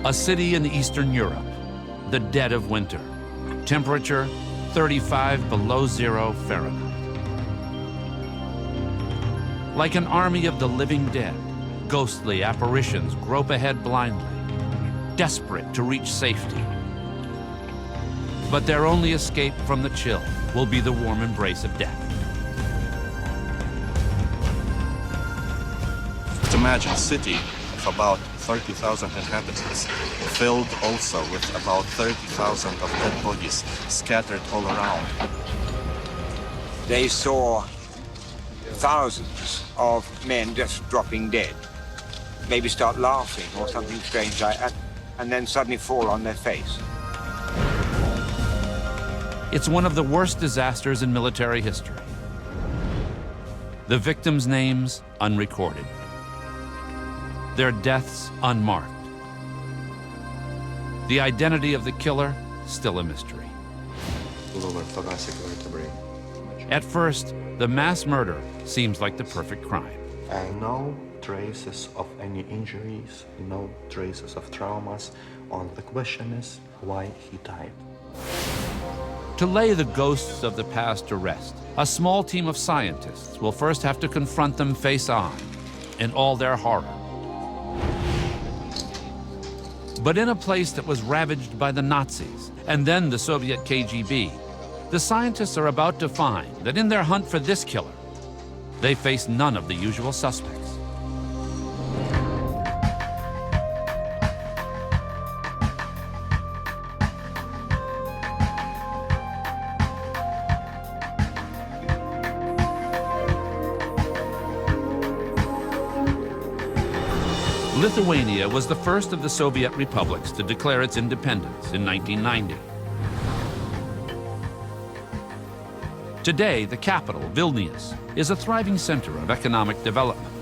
A city in Eastern Europe, the dead of winter. Temperature 35 below zero Fahrenheit. Like an army of the living dead, ghostly apparitions grope ahead blindly, desperate to reach safety. But their only escape from the chill will be the warm embrace of death. Imagine a city of about 30,000 inhabitants, filled also with about 30,000 of dead bodies scattered all around. They saw thousands of men just dropping dead, maybe start laughing or something strange like that, and then suddenly fall on their face. It's one of the worst disasters in military history. The victims' names unrecorded. Their deaths unmarked. The identity of the killer still a mystery. Lower thoracic vertebrae. At first, the mass murder seems like the perfect crime. And no traces of any injuries, no traces of traumas. All the question is why he died. To lay the ghosts of the past to rest, a small team of scientists will first have to confront them face on in all their horror. But in a place that was ravaged by the Nazis and then the Soviet KGB, the scientists are about to find that in their hunt for this killer, they face none of the usual suspects. Lithuania was the first of the Soviet republics to declare its independence in 1990. Today, the capital, Vilnius, is a thriving center of economic development.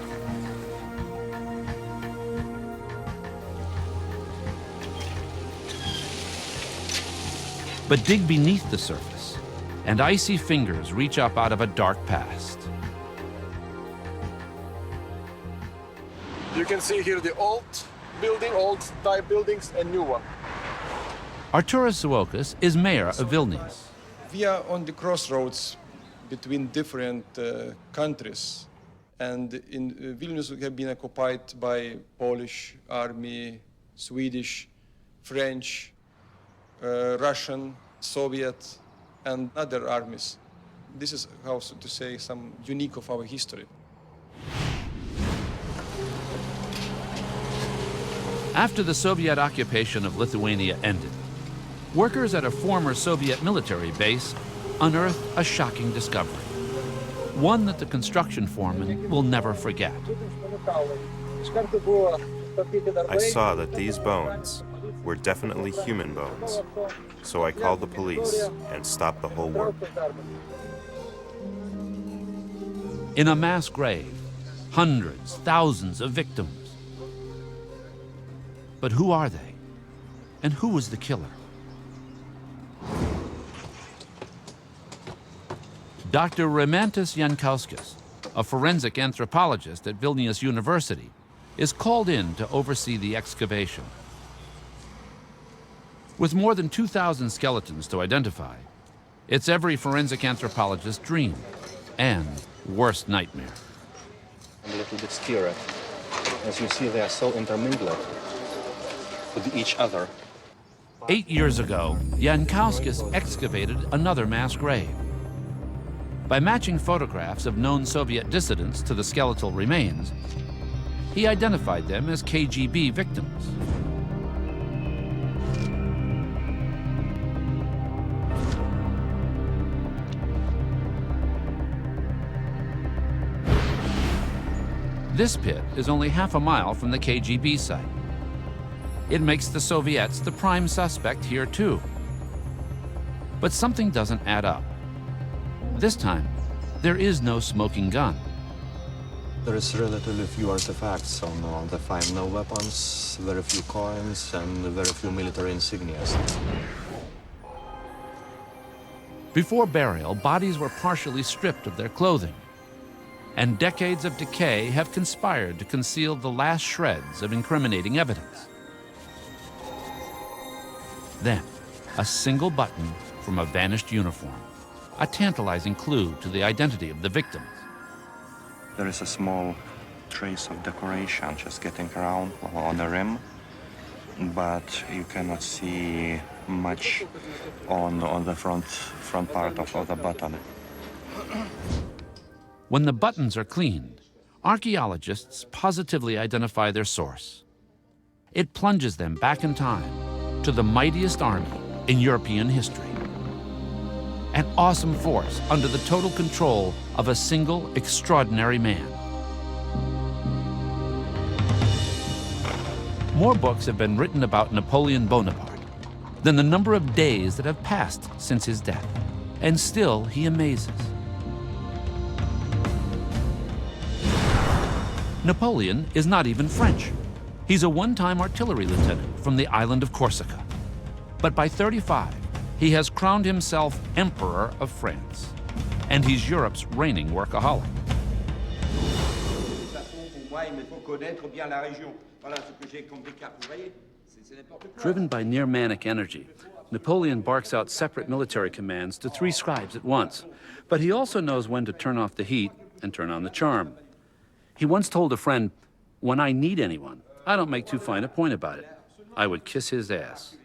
But dig beneath the surface, and icy fingers reach up out of a dark past. You can see here the old building, old type buildings, and new one. Arturas Suokas is mayor of Vilnius. We are on the crossroads between different countries. And in Vilnius, we have been occupied by Polish army, Swedish, French, Russian, Soviet, and other armies. This is, how to say, some unique of our history. After the Soviet occupation of Lithuania ended, workers at a former Soviet military base unearthed a shocking discovery, one that the construction foreman will never forget. I saw that these bones were definitely human bones, so I called the police and stopped the whole work. In a mass grave, hundreds, thousands of victims. But who are they? And who was the killer? Dr. Rimantas Jankauskis, a forensic anthropologist at Vilnius University, is called in to oversee the excavation. With more than 2,000 skeletons to identify, it's every forensic anthropologist's dream and worst nightmare. A little bit scary. As you see, they are so intermingled with each other. 8 years ago, Jankauskis excavated another mass grave. By matching photographs of known Soviet dissidents to the skeletal remains, he identified them as KGB victims. This pit is only half a mile from the KGB site. It makes the Soviets the prime suspect here too. But something doesn't add up. This time, there is no smoking gun. There is relatively few artifacts on the find, no weapons, very few coins, and very few military insignias. Before burial, bodies were partially stripped of their clothing, and decades of decay have conspired to conceal the last shreds of incriminating evidence. Then, a single button from a vanished uniform, a tantalizing clue to the identity of the victims. There is a small trace of decoration just getting around on the rim, but you cannot see much on the front part of the button. When the buttons are cleaned, archaeologists positively identify their source. It plunges them back in time to the mightiest army in European history. An awesome force under the total control of a single extraordinary man. More books have been written about Napoleon Bonaparte than the number of days that have passed since his death, and still he amazes. Napoleon is not even French. He's a one-time artillery lieutenant from the island of Corsica. But by 35, he has crowned himself Emperor of France, and he's Europe's reigning workaholic. Driven by near-manic energy, Napoleon barks out separate military commands to 3 scribes at once. But he also knows when to turn off the heat and turn on the charm. He once told a friend, "When I need anyone, I don't make too fine a point about it. I would kiss his ass."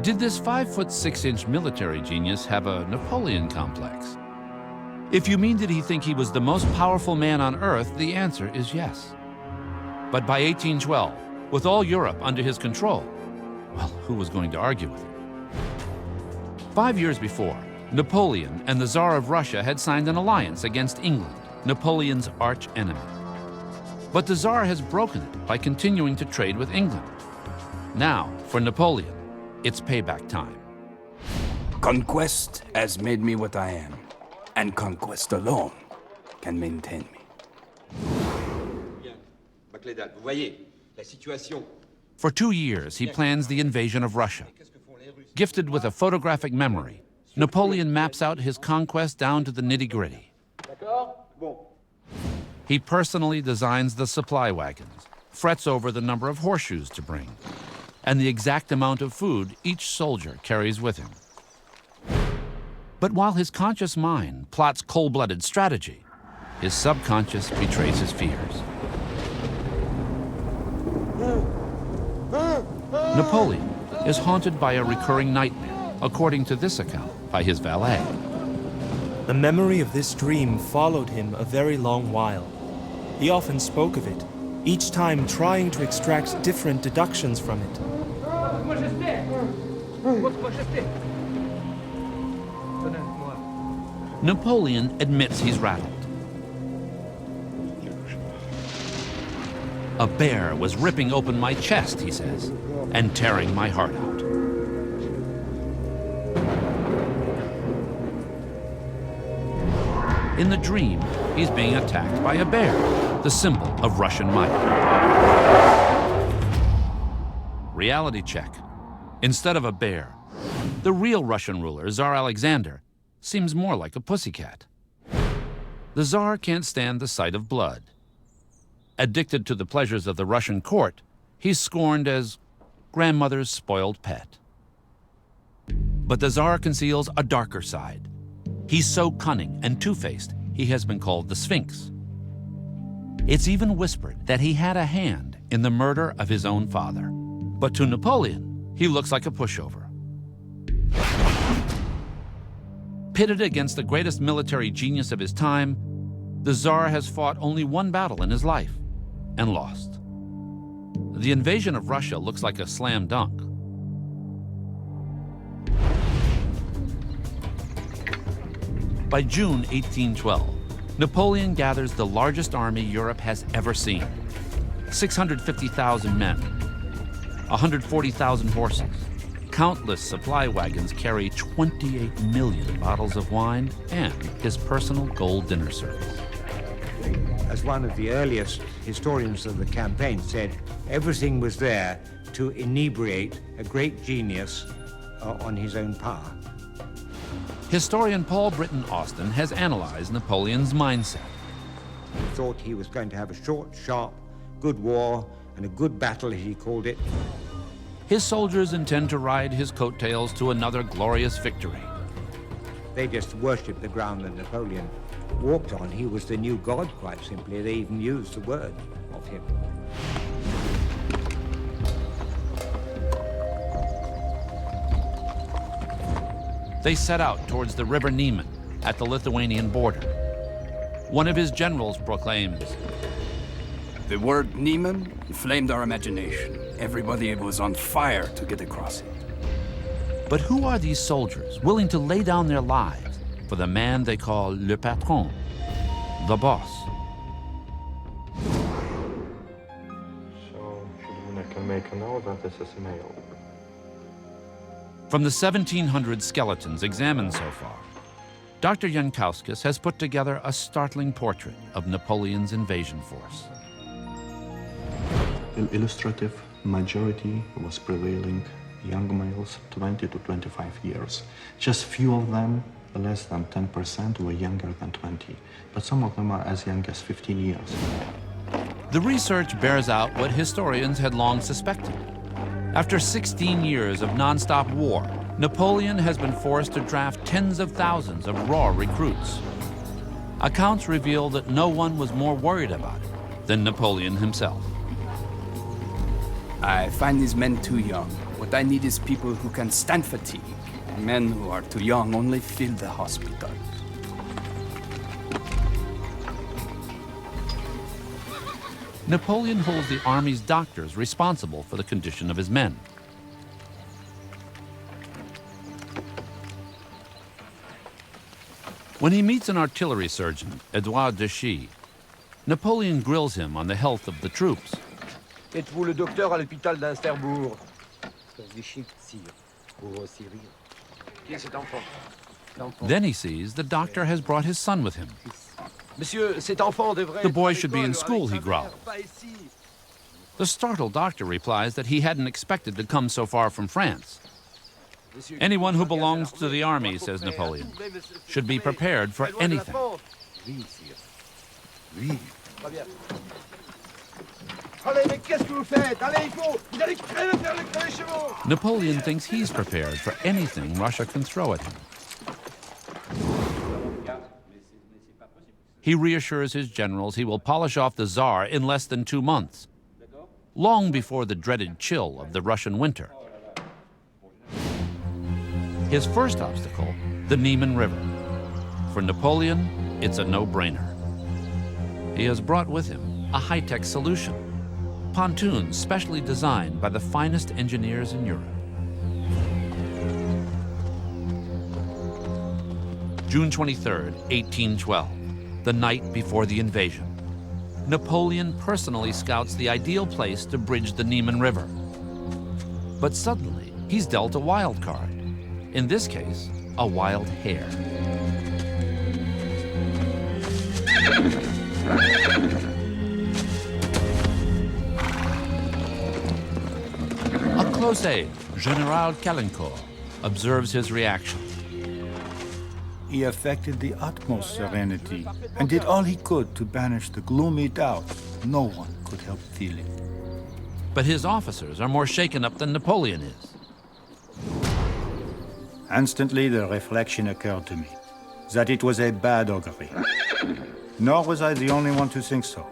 Did this 5'6" military genius have a Napoleon complex? If you mean did he think he was the most powerful man on earth, the answer is yes. But by 1812, with all Europe under his control, well, who was going to argue with him? 5 years before, Napoleon and the Tsar of Russia had signed an alliance against England, Napoleon's arch enemy. But the Tsar has broken it by continuing to trade with England. Now, for Napoleon, it's payback time. Conquest has made me what I am, and conquest alone can maintain me. For 2 years, he plans the invasion of Russia. Gifted with a photographic memory, Napoleon maps out his conquest down to the nitty-gritty. He personally designs the supply wagons, frets over the number of horseshoes to bring, and the exact amount of food each soldier carries with him. But while his conscious mind plots cold-blooded strategy, his subconscious betrays his fears. Napoleon is haunted by a recurring nightmare, according to this account by his valet. The memory of this dream followed him a very long while. He often spoke of it, each time trying to extract different deductions from it. Napoleon admits he's rattled. A bear was ripping open my chest, he says, and tearing my heart out. In the dream, he's being attacked by a bear, the symbol of Russian might. Reality check. Instead of a bear, the real Russian ruler, Tsar Alexander, seems more like a pussycat. The Tsar can't stand the sight of blood. Addicted to the pleasures of the Russian court, he's scorned as grandmother's spoiled pet. But the Tsar conceals a darker side. He's so cunning and two-faced, he has been called the Sphinx. It's even whispered that he had a hand in the murder of his own father. But to Napoleon, he looks like a pushover. Pitted against the greatest military genius of his time, the Tsar has fought only one battle in his life and lost. The invasion of Russia looks like a slam dunk. By June 1812, Napoleon gathers the largest army Europe has ever seen. 650,000 men, 140,000 horses. Countless supply wagons carry 28 million bottles of wine and his personal gold dinner service. As one of the earliest historians of the campaign said, everything was there to inebriate a great genius on his own power. Historian Paul Britton Austin has analyzed Napoleon's mindset. He thought he was going to have a short, sharp, good war and a good battle, as he called it. His soldiers intend to ride his coattails to another glorious victory. They just worshipped the ground that Napoleon walked on. He was the new god, quite simply. They even used the word of him. They set out towards the river Niemen at the Lithuanian border. One of his generals proclaims, The word Niemen inflamed our imagination. Everybody was on fire to get across it. but who are these soldiers willing to lay down their lives for the man they call le patron, the boss? So, I can make a note that this is male. From the 1,700 skeletons examined so far, Dr. Jankowskis has put together a startling portrait of Napoleon's invasion force. The illustrative majority was prevailing young males 20 to 25 years. Just few of them, less than 10%, were younger than 20, but some of them are as young as 15 years. The research bears out what historians had long suspected. After 16 years of nonstop war, Napoleon has been forced to draft tens of thousands of raw recruits. Accounts reveal that no one was more worried about it than Napoleon himself. I find these men too young. What I need is people who can stand fatigue. Men who are too young only fill the hospitals. Napoleon holds the army's doctors responsible for the condition of his men. When he meets an artillery surgeon, Edouard Deschy, Napoleon grills him on the health of the troops. Êtes-vous le docteur à l'hôpital d'Insterbourg? Vichy, sire. Pour Cyril. Qui est cet enfant? Then he sees the doctor has brought his son with him. Monsieur, cet enfant devrait... The boy should be in school, he growls. The startled doctor replies that he hadn't expected to come so far from France. Anyone who belongs to the army, says Napoleon, should be prepared for anything. Napoleon thinks he's prepared for anything Russia can throw at him. He reassures his generals he will polish off the Tsar in less than 2 months, long before the dreaded chill of the Russian winter. His first obstacle, the Niemen River. For Napoleon, it's a no-brainer. He has brought with him a high-tech solution, pontoons specially designed by the finest engineers in Europe. June 23rd, 1812, the night before the invasion. Napoleon personally scouts the ideal place to bridge the Niemen River. But suddenly, he's dealt a wild card. In this case, a wild hare. A close aide, General Caulaincourt, observes his reaction. He affected the utmost serenity and did all he could to banish the gloomy doubt no one could help feeling. But his officers are more shaken up than Napoleon is. Instantly, the reflection occurred to me that it was a bad augury. Nor was I the only one to think so.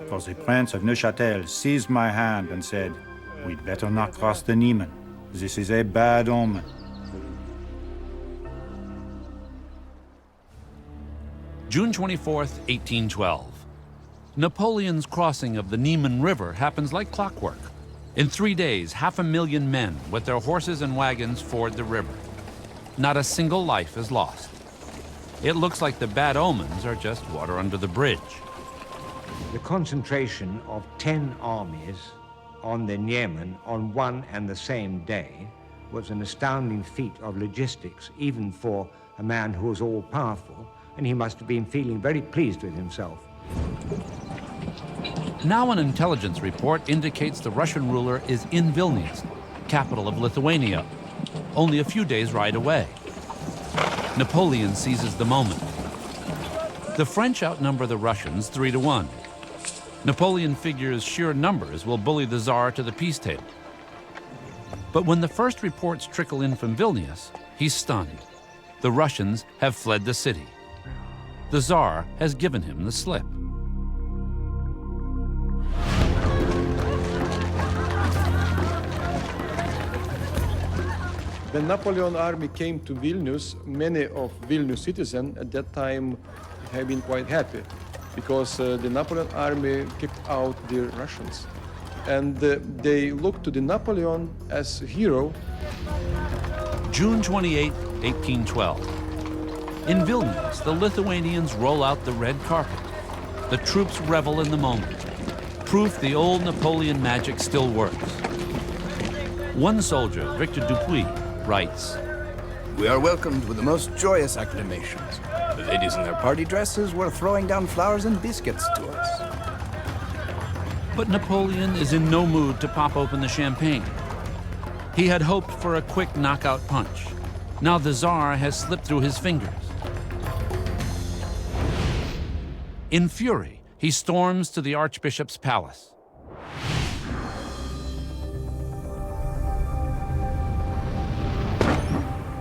For the Prince of Neuchâtel seized my hand and said, "We'd better not cross the Niemen. This is a bad omen." June 24th, 1812. Napoleon's crossing of the Niemen River happens like clockwork. In 3 days, 500,000 men with their horses and wagons ford the river. Not a single life is lost. It looks like the bad omens are just water under the bridge. The concentration of 10 armies on the Niemen on one and the same day was an astounding feat of logistics, even for a man who was all-powerful, and he must have been feeling very pleased with himself. Now an intelligence report indicates the Russian ruler is in Vilnius, capital of Lithuania, only a few days' ride away. Napoleon seizes the moment. The French outnumber the Russians 3-1. Napoleon figures sheer numbers will bully the Tsar to the peace table. But when the first reports trickle in from Vilnius, he's stunned. The Russians have fled the city. The Tsar has given him the slip. When Napoleon army came to Vilnius, many of Vilnius citizens at that time have been quite happy because the Napoleon army kicked out the Russians. And they looked to the Napoleon as a hero. June 28, 1812. In Vilnius, the Lithuanians roll out the red carpet. The troops revel in the moment. Proof the old Napoleon magic still works. One soldier, Victor Dupuy, writes, We are welcomed with the most joyous acclamations. The ladies in their party dresses were throwing down flowers and biscuits to us. But Napoleon is in no mood to pop open the champagne. He had hoped for a quick knockout punch. Now the Tsar has slipped through his fingers. In fury, he storms to the Archbishop's palace.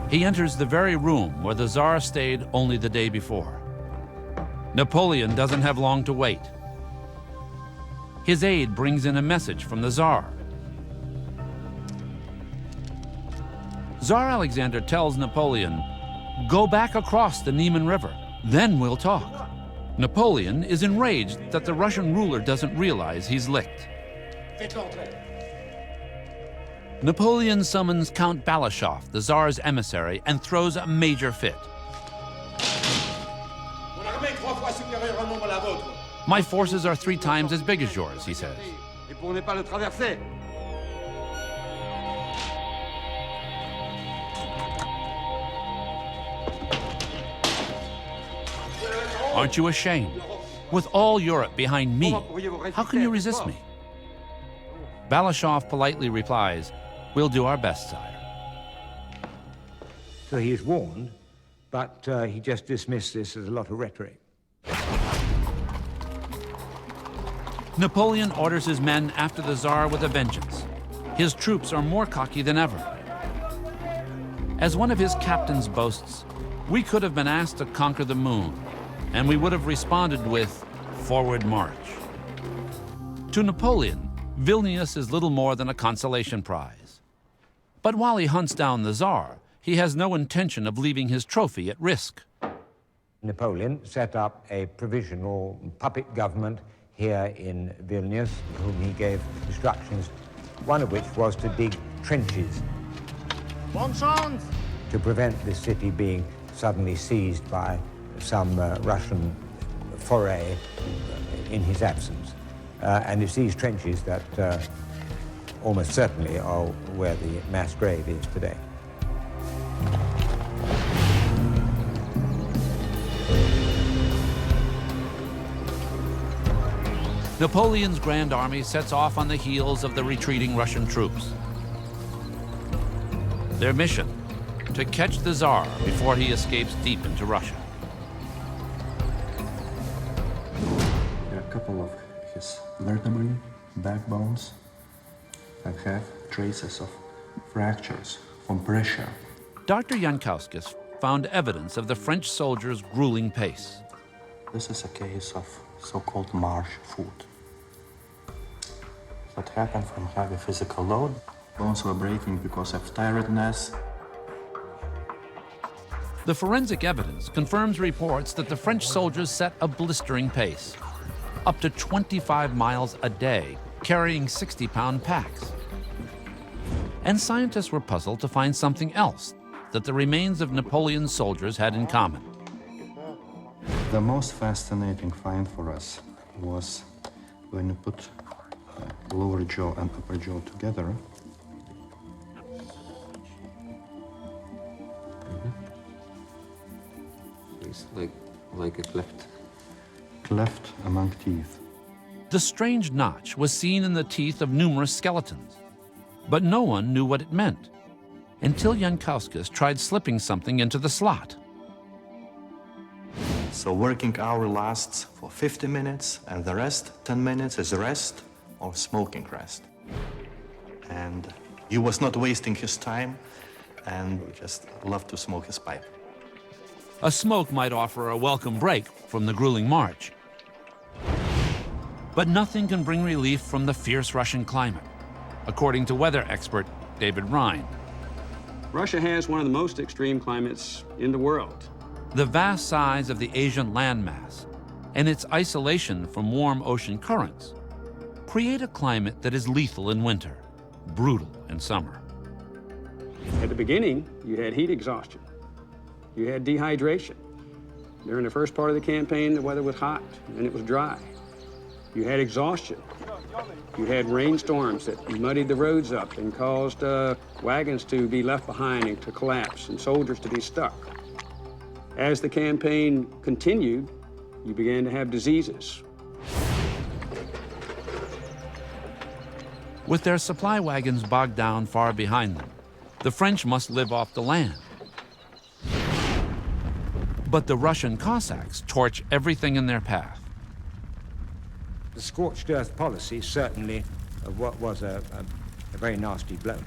He enters the very room where the Tsar stayed only the day before. Napoleon doesn't have long to wait. His aide brings in a message from the Tsar. Tsar Alexander tells Napoleon, "Go back across the Niemen River, then we'll talk." Napoleon is enraged that the Russian ruler doesn't realize he's licked. Napoleon summons Count Balashov, the Tsar's emissary, and throws a major fit. My forces are 3 times as big as yours, he says. Aren't you ashamed? With all Europe behind me, how can you resist me? Balashov politely replies, "We'll do our best, sire." So he is warned, but he just dismissed this as a lot of rhetoric. Napoleon orders his men after the Tsar with a vengeance. His troops are more cocky than ever. As one of his captains boasts, "We could have been asked to conquer the moon, and we would have responded with, 'Forward march.'" To Napoleon, Vilnius is little more than a consolation prize. But while he hunts down the Tsar, he has no intention of leaving his trophy at risk. Napoleon set up a provisional puppet government here in Vilnius, whom he gave instructions, one of which was to dig trenches to prevent the city being suddenly seized by some Russian foray in his absence. And it's these trenches that almost certainly are where the mass grave is today. Napoleon's Grand Army sets off on the heels of the retreating Russian troops. Their mission, to catch the Tsar before he escapes deep into Russia. There are a couple of his vertebrae, backbones, that have traces of fractures from pressure. Dr. Jankowskis found evidence of the French soldiers' grueling pace. This is a case of so-called marsh foot. That happened from heavy physical load. Bones were breaking because of tiredness. The forensic evidence confirms reports that the French soldiers set a blistering pace, up to 25 miles a day, carrying 60-pound packs. And scientists were puzzled to find something else that the remains of Napoleon's soldiers had in common. The most fascinating find for us was when you put lower jaw and upper jaw together. It's like a cleft. Cleft among teeth. The strange notch was seen in the teeth of numerous skeletons, but no one knew what it meant until Jankowskis tried slipping something into the slot. So working hour lasts for 50 minutes, and the rest, 10 minutes, is rest or smoking rest. And He was not wasting his time and just loved to smoke his pipe. A smoke might offer a welcome break from the grueling march. But nothing can bring relief from the fierce Russian climate, according to weather expert David Rhine. Russia has one of the most extreme climates in the world. The vast size of the Asian landmass and its isolation from warm ocean currents create a climate that is lethal in winter, brutal in summer. At the beginning, you had heat exhaustion. You had dehydration. During the first part of the campaign, the weather was hot and it was dry. You had exhaustion. You had rainstorms that muddied the roads up and caused wagons to be left behind and to collapse and soldiers to be stuck. As the campaign continued, you began to have diseases. With their supply wagons bogged down far behind them, the French must live off the land. But the Russian Cossacks torch everything in their path. The scorched earth policy certainly what was a very nasty blow.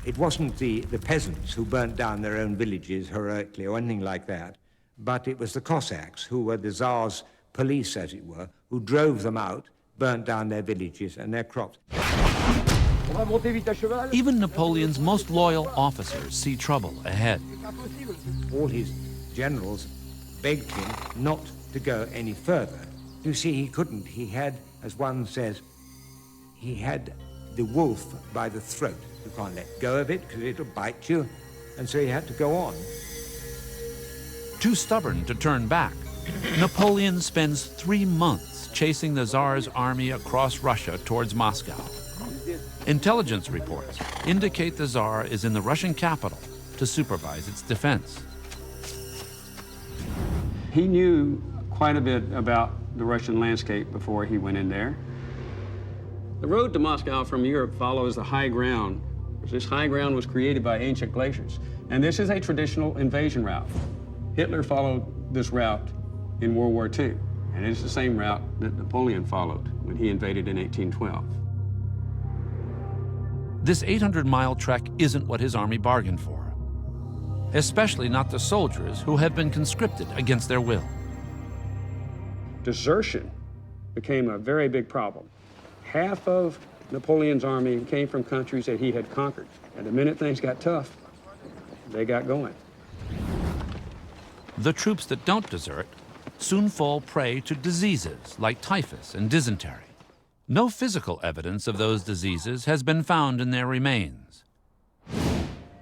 It wasn't the peasants who burnt down their own villages heroically or anything like that, but it was the Cossacks, who were the Tsar's police, as it were, who drove them out, burnt down their villages and their crops. Even Napoleon's most loyal officers see trouble ahead. All his generals begged him not to go any further. You see, he couldn't. He had, as one says, he had the wolf by the throat. You can't let go of it because it'll bite you. And so he had to go on. Too stubborn to turn back, Napoleon spends 3 months chasing the Tsar's army across Russia towards Moscow. Intelligence reports indicate the Tsar is in the Russian capital to supervise its defense. He knew quite a bit about the Russian landscape before he went in there. The road to Moscow from Europe follows the high ground. This high ground was created by ancient glaciers, and this is a traditional invasion route. Hitler followed this route in World War II, and it's the same route that Napoleon followed when he invaded in 1812. This 800-mile trek isn't what his army bargained for, especially not the soldiers who have been conscripted against their will. Desertion became a very big problem. Half of Napoleon's army came from countries that he had conquered. And the minute things got tough, they got going. The troops that don't desert soon fall prey to diseases like typhus and dysentery. No physical evidence of those diseases has been found in their remains.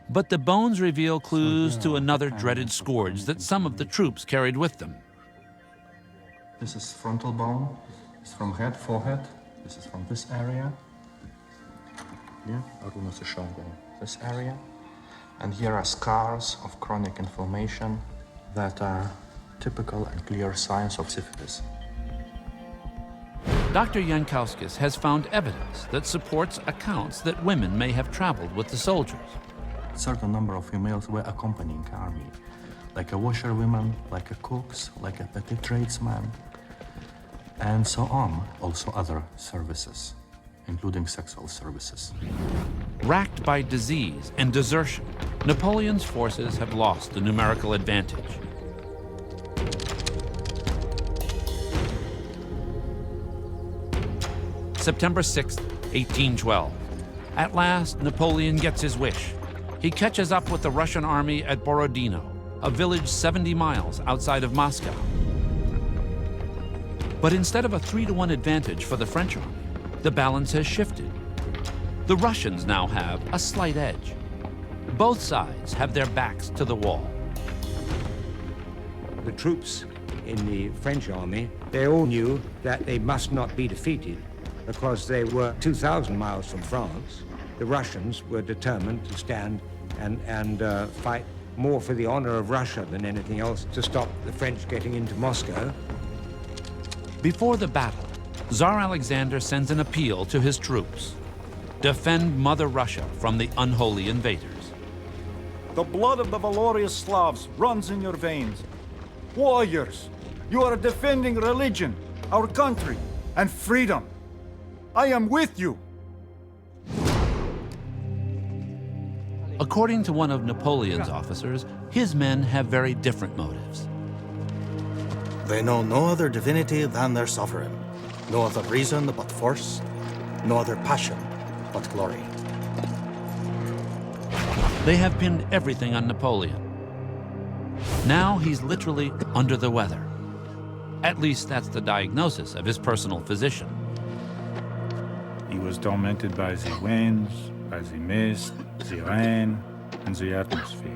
But the bones reveal clues to another dreaded scourge that some of the troops carried with them. This is frontal bone. It's from head, forehead. This is from this area. Yeah, this area. And here are scars of chronic inflammation that are typical and clear signs of syphilis. Dr. Jankowskis has found evidence that supports accounts that women may have traveled with the soldiers. A certain number of females were accompanying army, like a washerwoman, like a cooks, like a petty tradesman, and so on. Also other services, including sexual services. Racked by disease and desertion, Napoleon's forces have lost the numerical advantage. September 6, 1812. At last, Napoleon gets his wish. He catches up with the Russian army at Borodino, a village 70 miles outside of Moscow. But instead of a 3-to-1 advantage for the French army, the balance has shifted. The Russians now have a slight edge. Both sides have their backs to the wall. The troops in the French army, they all knew that they must not be defeated because they were 2,000 miles from France. The Russians were determined to stand and fight more for the honor of Russia than anything else to stop the French getting into Moscow. Before the battle, Tsar Alexander sends an appeal to his troops. Defend Mother Russia from the unholy invaders. The blood of the valorous Slavs runs in your veins. Warriors, you are defending religion, our country, and freedom. I am with you. According to one of Napoleon's officers, his men have very different motives. They know no other divinity than their sovereign, no other reason but force, no other passion but glory. They have pinned everything on Napoleon. Now he's literally under the weather. At least that's the diagnosis of his personal physician. He was tormented by the winds, by the mist, the rain, and the atmosphere.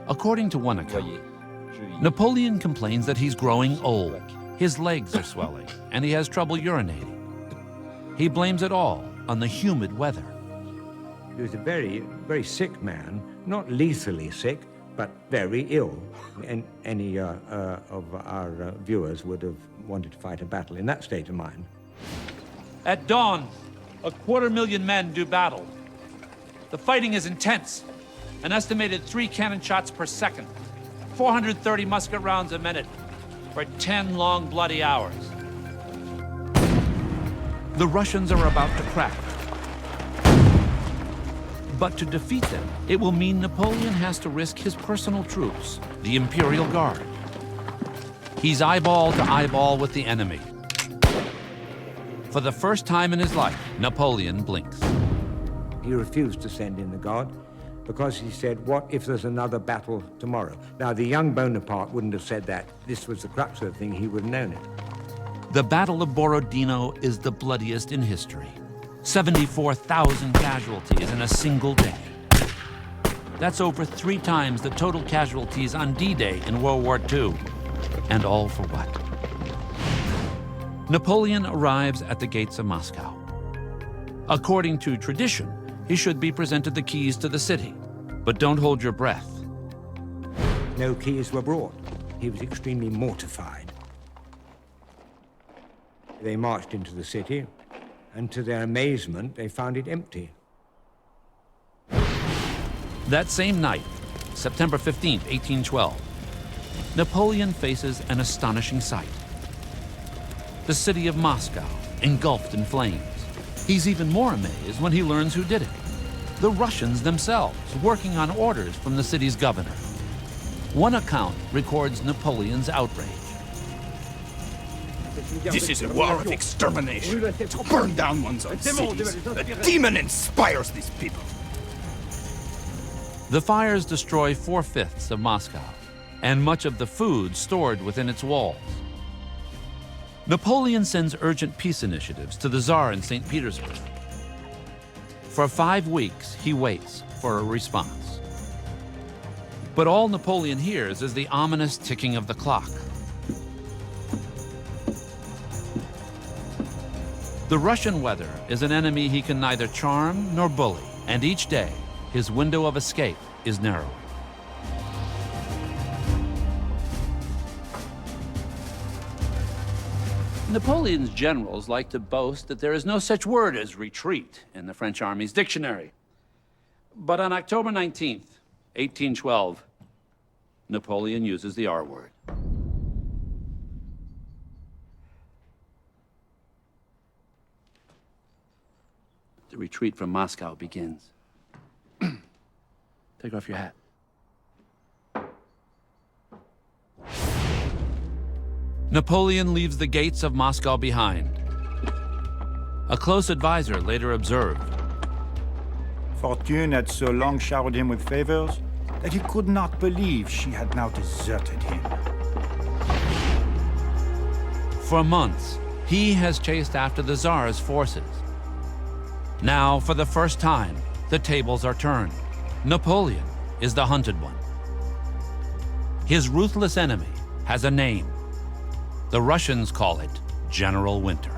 According to one account, Napoleon complains that he's growing old. His legs are swelling, and he has trouble urinating. He blames it all on the humid weather. He was a very, very sick man, not lethally sick, but very ill. And any of our viewers would have wanted to fight a battle in that state of mind. At dawn, 250,000 men do battle. The fighting is intense. An estimated 3 cannon shots per second, 430 musket rounds a minute, for 10 long, bloody hours. The Russians are about to crack. But to defeat them, it will mean Napoleon has to risk his personal troops, the Imperial Guard. He's eyeball to eyeball with the enemy. For the first time in his life, Napoleon blinks. He refused to send in the Guard because he said, what if there's another battle tomorrow? Now, the young Bonaparte wouldn't have said that. This was the crux of the thing. He would have known it. The Battle of Borodino is the bloodiest in history. 74,000 casualties in a single day. That's over 3 times the total casualties on D-Day in World War II. And all for what? Napoleon arrives at the gates of Moscow. According to tradition, he should be presented the keys to the city. But don't hold your breath. No keys were brought. He was extremely mortified. They marched into the city, and to their amazement, they found it empty. That same night, September 15, 1812, Napoleon faces an astonishing sight. The city of Moscow engulfed in flames. He's even more amazed when he learns who did it. The Russians themselves, working on orders from the city's governor. One account records Napoleon's outrage. This is a war of extermination. To burn down one's own cities. A demon inspires these people. The fires destroy 4/5 of Moscow and much of the food stored within its walls. Napoleon sends urgent peace initiatives to the Tsar in St. Petersburg. For 5 weeks, he waits for a response. But all Napoleon hears is the ominous ticking of the clock. The Russian weather is an enemy he can neither charm nor bully, and each day, his window of escape is narrowing. Napoleon's generals like to boast that there is no such word as retreat in the French Army's dictionary. But on October 19th, 1812, Napoleon uses the R word. The retreat from Moscow begins. Take off your hat. Napoleon leaves the gates of Moscow behind. A close advisor later observed, Fortune had so long showered him with favors that he could not believe she had now deserted him. for months, he has chased after the Tsar's forces. Now, for the first time, the tables are turned. Napoleon is the hunted one. His ruthless enemy has a name. The Russians call it General Winter.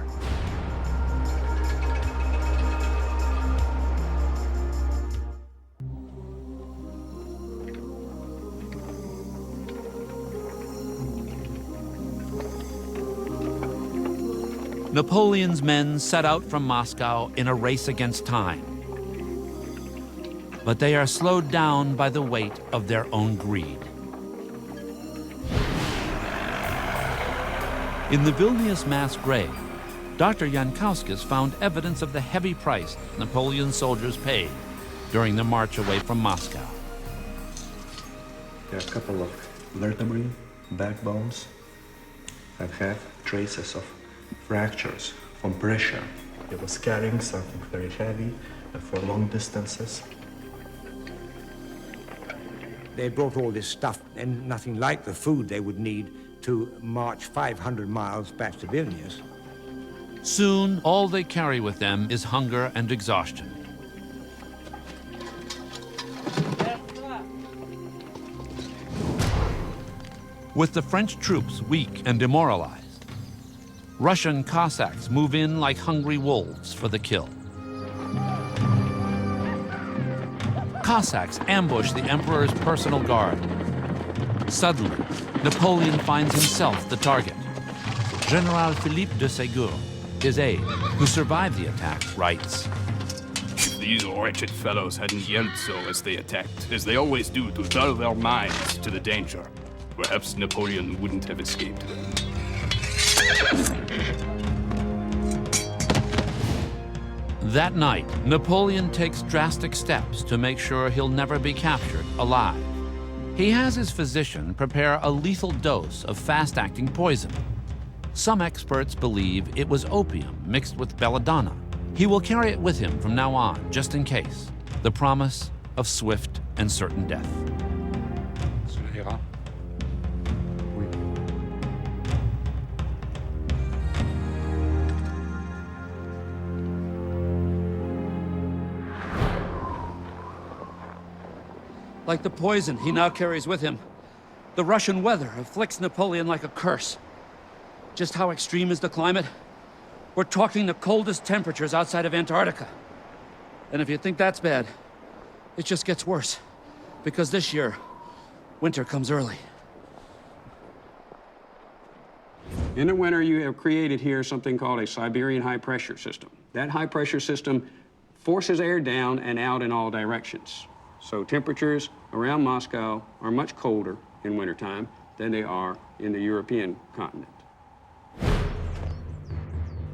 Napoleon's men set out from Moscow in a race against time. But they are slowed down by the weight of their own greed. In the Vilnius mass grave, Dr. Jankowskis found evidence of the heavy price Napoleon's soldiers paid during the march away from Moscow. There are a couple of vertebrae, backbones that have traces of fractures from pressure. He was carrying something very heavy for long distances. They brought all this stuff and nothing like the food they would need to march 500 miles back to Vilnius. Soon, all they carry with them is hunger and exhaustion. With the French troops weak and demoralized, Russian Cossacks move in like hungry wolves for the kill. Cossacks ambush the emperor's personal guard. Suddenly, Napoleon finds himself the target. General Philippe de Ségur, his aide, who survived the attack, writes, "If these wretched fellows hadn't yelled so as they attacked, as they always do to dull their minds to the danger, perhaps Napoleon wouldn't have escaped them." That night, Napoleon takes drastic steps to make sure he'll never be captured alive. He has his physician prepare a lethal dose of fast-acting poison. Some experts believe it was opium mixed with belladonna. He will carry it with him from now on, just in case. The promise of swift and certain death. Like the poison he now carries with him, the Russian weather afflicts Napoleon like a curse. Just how extreme is the climate? We're talking the coldest temperatures outside of Antarctica. And if you think that's bad, it just gets worse. Because this year, winter comes early. In the winter, you have created here something called a Siberian high-pressure system. That high-pressure system forces air down and out in all directions. So temperatures around Moscow are much colder in wintertime than they are in the European continent.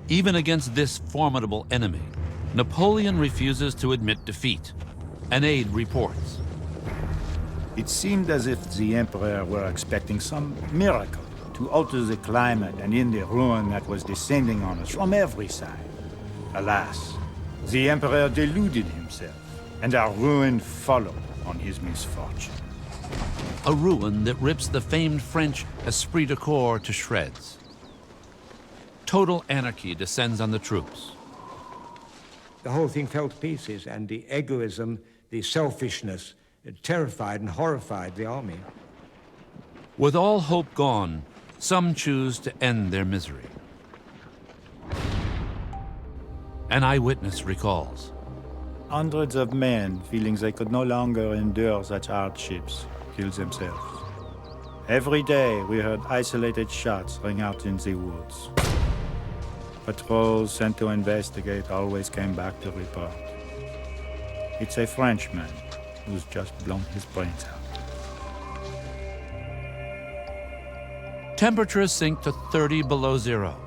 Even against this formidable enemy, Napoleon refuses to admit defeat. An aide reports. It seemed as if the Emperor were expecting some miracle to alter the climate and end the ruin that was descending on us from every side. Alas, the Emperor deluded himself, and our ruin followed on his misfortune. A ruin that rips the famed French esprit de corps to shreds. Total anarchy descends on the troops. The whole thing fell to pieces, and the egoism, the selfishness, terrified and horrified the army. With all hope gone, some choose to end their misery. An eyewitness recalls. Hundreds of men, feeling they could no longer endure such hardships, killed themselves. Every day we heard isolated shots ring out in the woods. Patrols sent to investigate always came back to report. It's a Frenchman who's just blown his brains out. Temperatures sink to 30 below zero.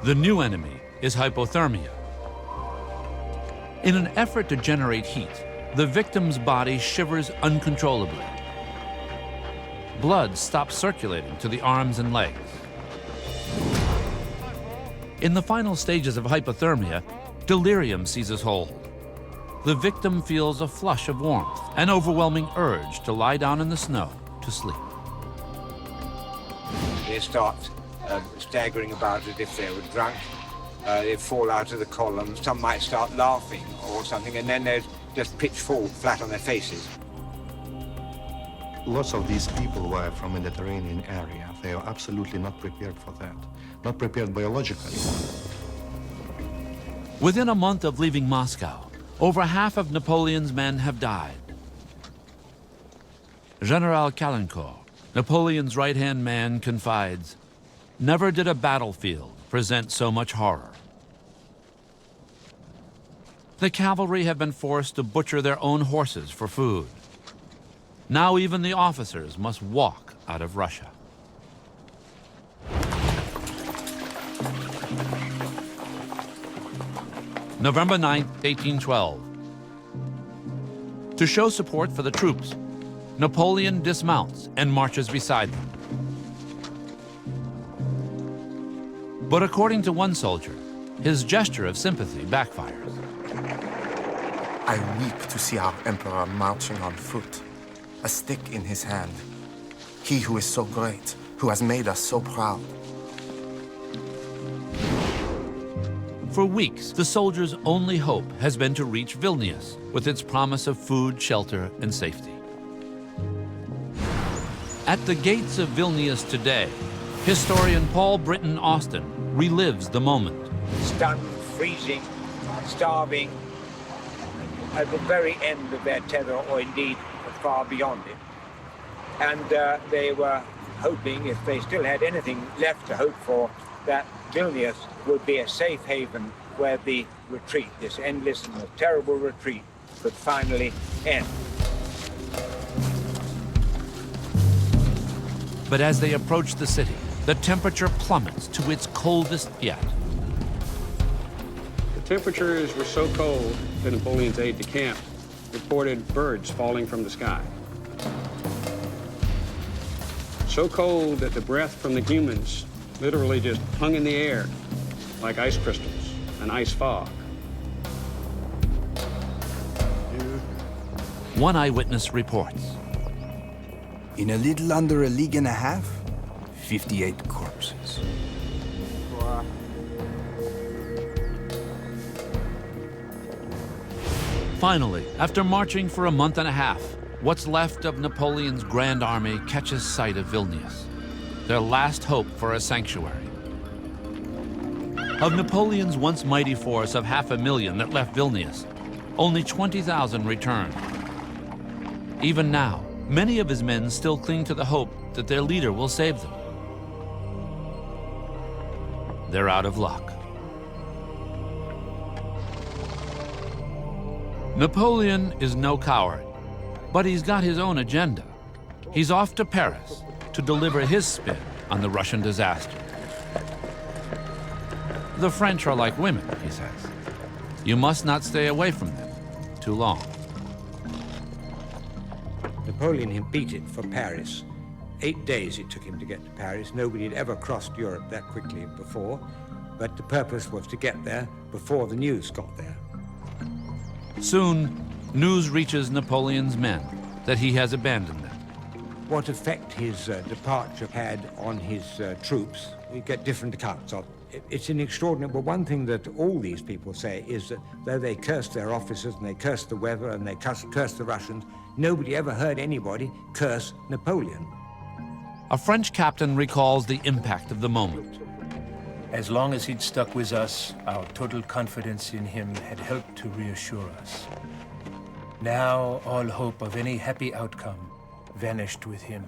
The new enemy is hypothermia. In an effort to generate heat, the victim's body shivers uncontrollably. Blood stops circulating to the arms and legs. In the final stages of hypothermia, delirium seizes hold. The victim feels a flush of warmth, an overwhelming urge to lie down in the snow to sleep. They start staggering about as if they were drunk. They fall out of the columns. Some might start laughing or something, and then they'd just pitch fall flat on their faces. Lots of these people were from Mediterranean area. They are absolutely not prepared for that. Not prepared biologically. Within a month of leaving Moscow, over half of Napoleon's men have died. General Caulaincourt, Napoleon's right-hand man, confides, "Never did a battlefield present so much horror." The cavalry have been forced to butcher their own horses for food. Now even the officers must walk out of Russia. November 9, 1812. To show support for the troops, Napoleon dismounts and marches beside them. But according to one soldier, his gesture of sympathy backfires. I weep to see our emperor marching on foot, a stick in his hand. He who is so great, who has made us so proud. For weeks, the soldiers' only hope has been to reach Vilnius with its promise of food, shelter, and safety. At the gates of Vilnius today, historian Paul Britton Austin relives the moment. Stunned, freezing, starving, at the very end of their tether, or indeed far beyond it. And they were hoping, if they still had anything left to hope for, that Vilnius would be a safe haven where the retreat, this endless and terrible retreat, could finally end. But as they approach the city, the temperature plummets to its coldest yet. The temperatures were so cold that Napoleon's aide-de-camp reported birds falling from the sky. So cold that the breath from the humans literally just hung in the air like ice crystals, an ice fog. One eyewitness reports. In a little under a league and a half, 58 corpses. Finally, after marching for a month and a half, what's left of Napoleon's grand army catches sight of Vilnius, their last hope for a sanctuary. Of Napoleon's once mighty force of 500,000 that left Vilnius, only 20,000 returned. Even now, many of his men still cling to the hope that their leader will save them. They're out of luck. Napoleon is no coward, but he's got his own agenda. He's off to Paris to deliver his spin on the Russian disaster. The French are like women, he says. You must not stay away from them too long. Napoleon had beat it for Paris. 8 days it took him to get to Paris. Nobody had ever crossed Europe that quickly before, but the purpose was to get there before the news got there. Soon, news reaches Napoleon's men that he has abandoned them. What effect his departure had on his troops, we get different accounts of. It's an extraordinary, but one thing that all these people say is that though they cursed their officers and they cursed the weather and they cursed the Russians, nobody ever heard anybody curse Napoleon. A French captain recalls the impact of the moment. As long as he'd stuck with us, our total confidence in him had helped to reassure us. Now, all hope of any happy outcome vanished with him.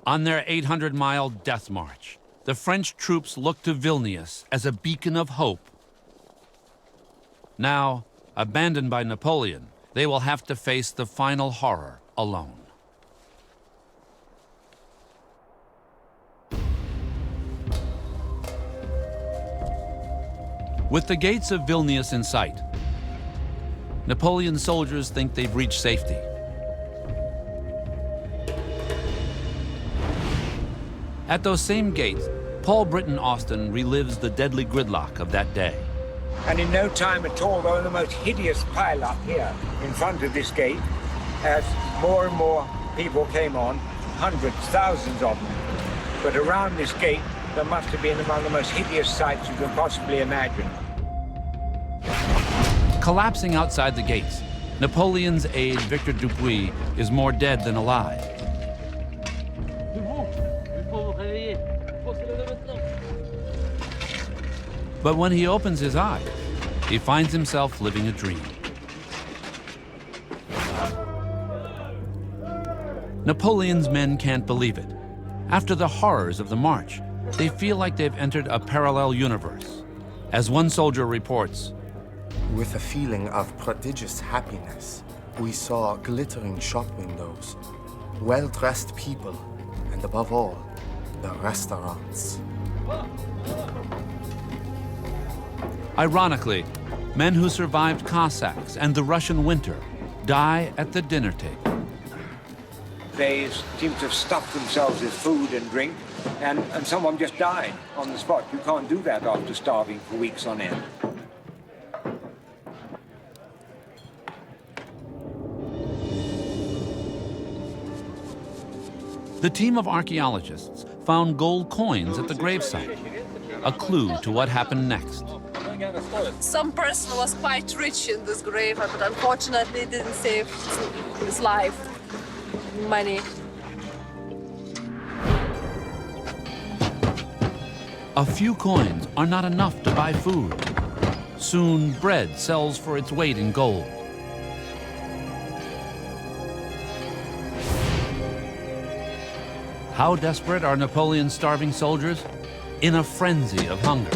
On their 800-mile death march, the French troops look to Vilnius as a beacon of hope. Now, abandoned by Napoleon, they will have to face the final horror alone. With the gates of Vilnius in sight, Napoleon's soldiers think they've reached safety. At those same gates, Paul Britton Austin relives the deadly gridlock of that day. And in no time at all, though the most hideous pile-up here in front of this gate, as more and more people came on, hundreds, thousands of them. But around this gate, there must have been among the most hideous sights you can possibly imagine. Collapsing outside the gates, Napoleon's aide, Victor Dupuy, is more dead than alive. But when he opens his eyes, he finds himself living a dream. Napoleon's men can't believe it. After the horrors of the march, they feel like they've entered a parallel universe. As one soldier reports, with a feeling of prodigious happiness, we saw glittering shop windows, well-dressed people, and above all, the restaurants. Ironically, men who survived Cossacks and the Russian winter die at the dinner table. They seem to have stuffed themselves with food and drink, and some of them just died on the spot. You can't do that after starving for weeks on end. The team of archaeologists found gold coins at the gravesite, a clue to what happened next. Some person was quite rich in this grave, but unfortunately didn't save his life. Money. A few coins are not enough to buy food. Soon, bread sells for its weight in gold. How desperate are Napoleon's starving soldiers? In a frenzy of hunger,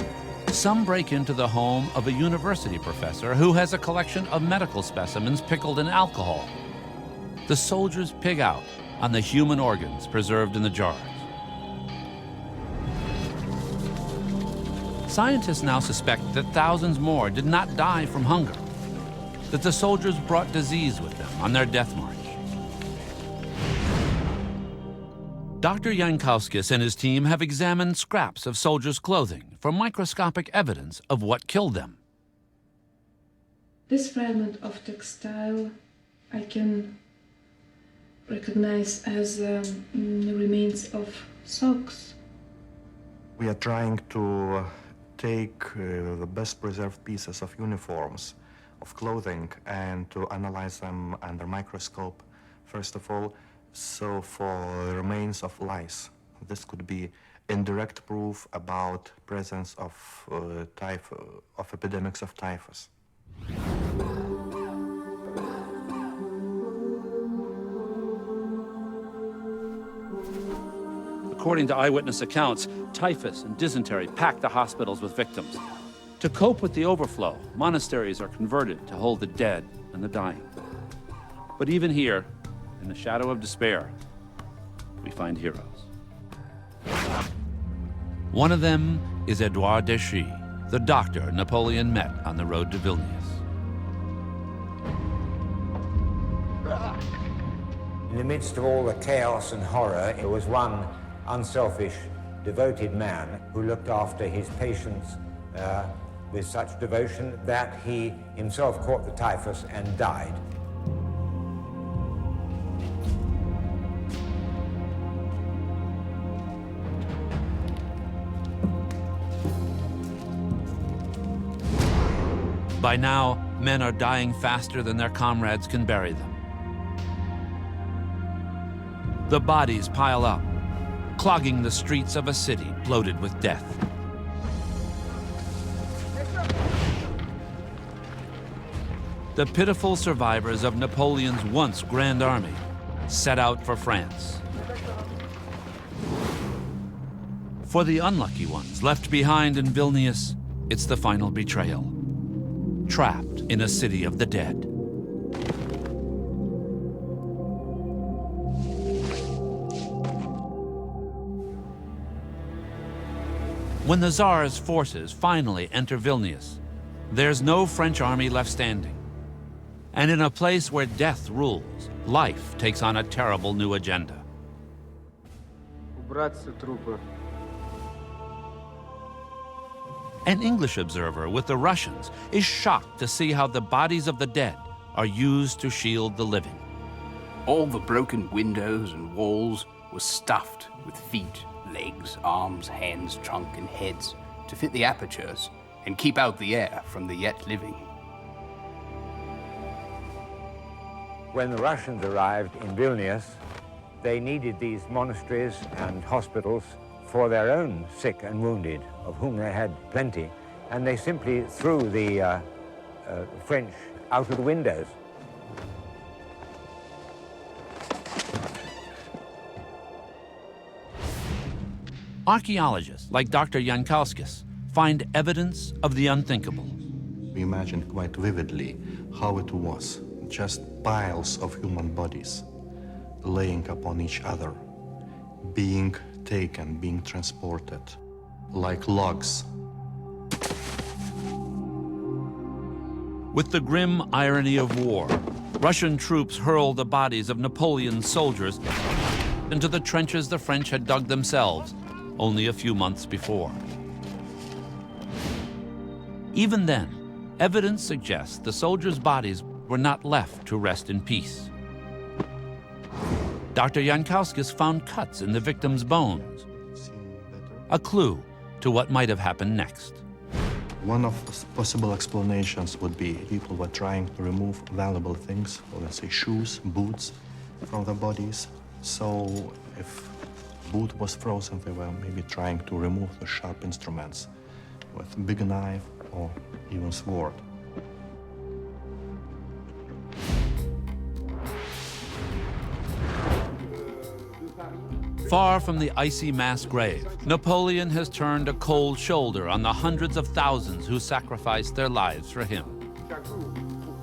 some break into the home of a university professor who has a collection of medical specimens pickled in alcohol. The soldiers pig out on the human organs preserved in the jars. Scientists now suspect that thousands more did not die from hunger, that the soldiers brought disease with them on their death march. Dr. Jankowskis and his team have examined scraps of soldiers' clothing for microscopic evidence of what killed them. This fragment of textile I can recognize as remains of socks. We are trying to take the best preserved pieces of uniforms, of clothing, and to analyze them under microscope, first of all, so for the remains of lice. This could be indirect proof about presence of epidemics of typhus. According to eyewitness accounts, typhus and dysentery packed the hospitals with victims. To cope with the overflow, monasteries are converted to hold the dead and the dying. But even here, in the shadow of despair, we find heroes. One of them is Edouard Deschy, the doctor Napoleon met on the road to Vilnius. In the midst of all the chaos and horror, there was one unselfish, devoted man who looked after his patients with such devotion that he himself caught the typhus and died. By now, men are dying faster than their comrades can bury them. The bodies pile up, clogging the streets of a city bloated with death. The pitiful survivors of Napoleon's once grand army set out for France. For the unlucky ones left behind in Vilnius, it's the final betrayal. Trapped in a city of the dead. When the Tsar's forces finally enter Vilnius, there's no French army left standing. And in a place where death rules, life takes on a terrible new agenda. An English observer with the Russians is shocked to see how the bodies of the dead are used to shield the living. All the broken windows and walls were stuffed with feet, legs, arms, hands, trunk, and heads to fit the apertures and keep out the air from the yet living. When the Russians arrived in Vilnius, they needed these monasteries and hospitals for their own sick and wounded, of whom they had plenty, and they simply threw the French out of the windows. Archaeologists like Dr. Jankowskis find evidence of the unthinkable. We imagine quite vividly how it was, just piles of human bodies laying upon each other, being taken, being transported, like logs. With the grim irony of war, Russian troops hurled the bodies of Napoleon's soldiers into the trenches the French had dug themselves only a few months before. Even then, evidence suggests the soldiers' bodies were not left to rest in peace. Dr. Jankowskis found cuts in the victims' bones, a clue to what might have happened next. One of the possible explanations would be people were trying to remove valuable things, or let's say shoes, boots, from their bodies. So if boot was frozen, they were maybe trying to remove the sharp instruments with a big knife or even sword. Far from the icy mass grave, Napoleon has turned a cold shoulder on the hundreds of thousands who sacrificed their lives for him.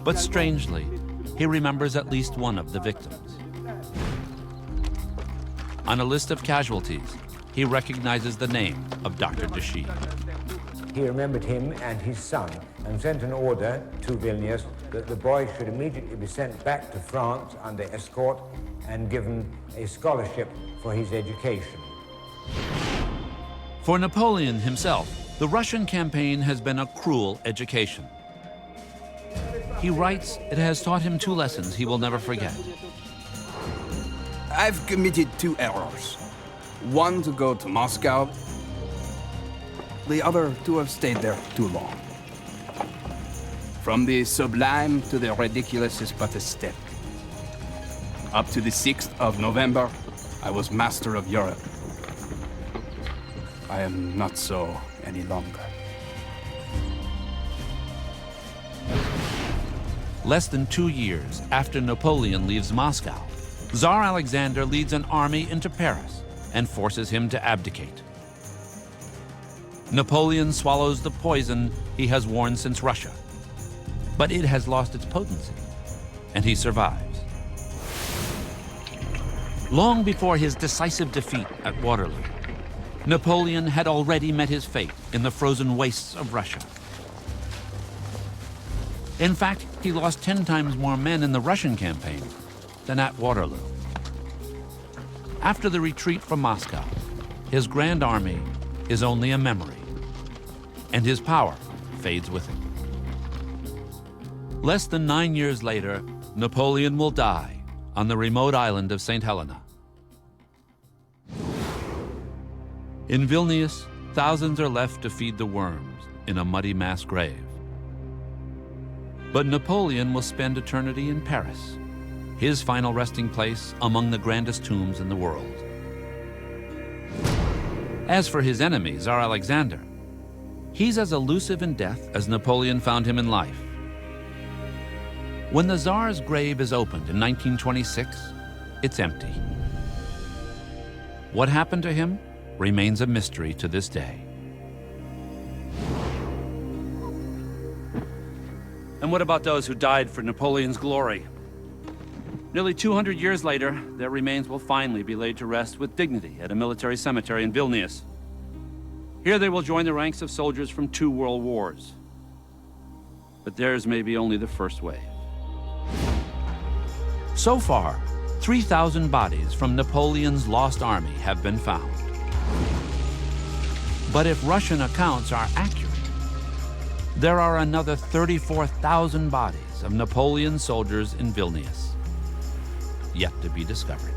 But strangely, he remembers at least one of the victims. On a list of casualties, he recognizes the name of Dr. Deschy. He remembered him and his son and sent an order to Vilnius that the boy should immediately be sent back to France under escort and given a scholarship for his education. For Napoleon himself, the Russian campaign has been a cruel education. He writes it has taught him two lessons he will never forget. I've committed two errors. One to go to Moscow, the other to have stayed there too long. From the sublime to the ridiculous is but a step. Up to the 6th of November, I was master of Europe. I am not so any longer. Less than 2 years after Napoleon leaves Moscow, Tsar Alexander leads an army into Paris and forces him to abdicate. Napoleon swallows the poison he has worn since Russia, but it has lost its potency, and he survives. Long before his decisive defeat at Waterloo, Napoleon had already met his fate in the frozen wastes of Russia. In fact, he lost 10 times more men in the Russian campaign than at Waterloo. After the retreat from Moscow, his grand army is only a memory, and his power fades with it. Less than 9 years later, Napoleon will die on the remote island of St. Helena. In Vilnius, thousands are left to feed the worms in a muddy mass grave. But Napoleon will spend eternity in Paris, his final resting place among the grandest tombs in the world. As for his enemy, Tsar Alexander, he's as elusive in death as Napoleon found him in life. When the Tsar's grave is opened in 1926, it's empty. What happened to him remains a mystery to this day. And what about those who died for Napoleon's glory? Nearly 200 years later, their remains will finally be laid to rest with dignity at a military cemetery in Vilnius. Here they will join the ranks of soldiers from 2 world wars. But theirs may be only the first wave. So far, 3,000 bodies from Napoleon's lost army have been found. But if Russian accounts are accurate, there are another 34,000 bodies of Napoleon's soldiers in Vilnius, yet to be discovered.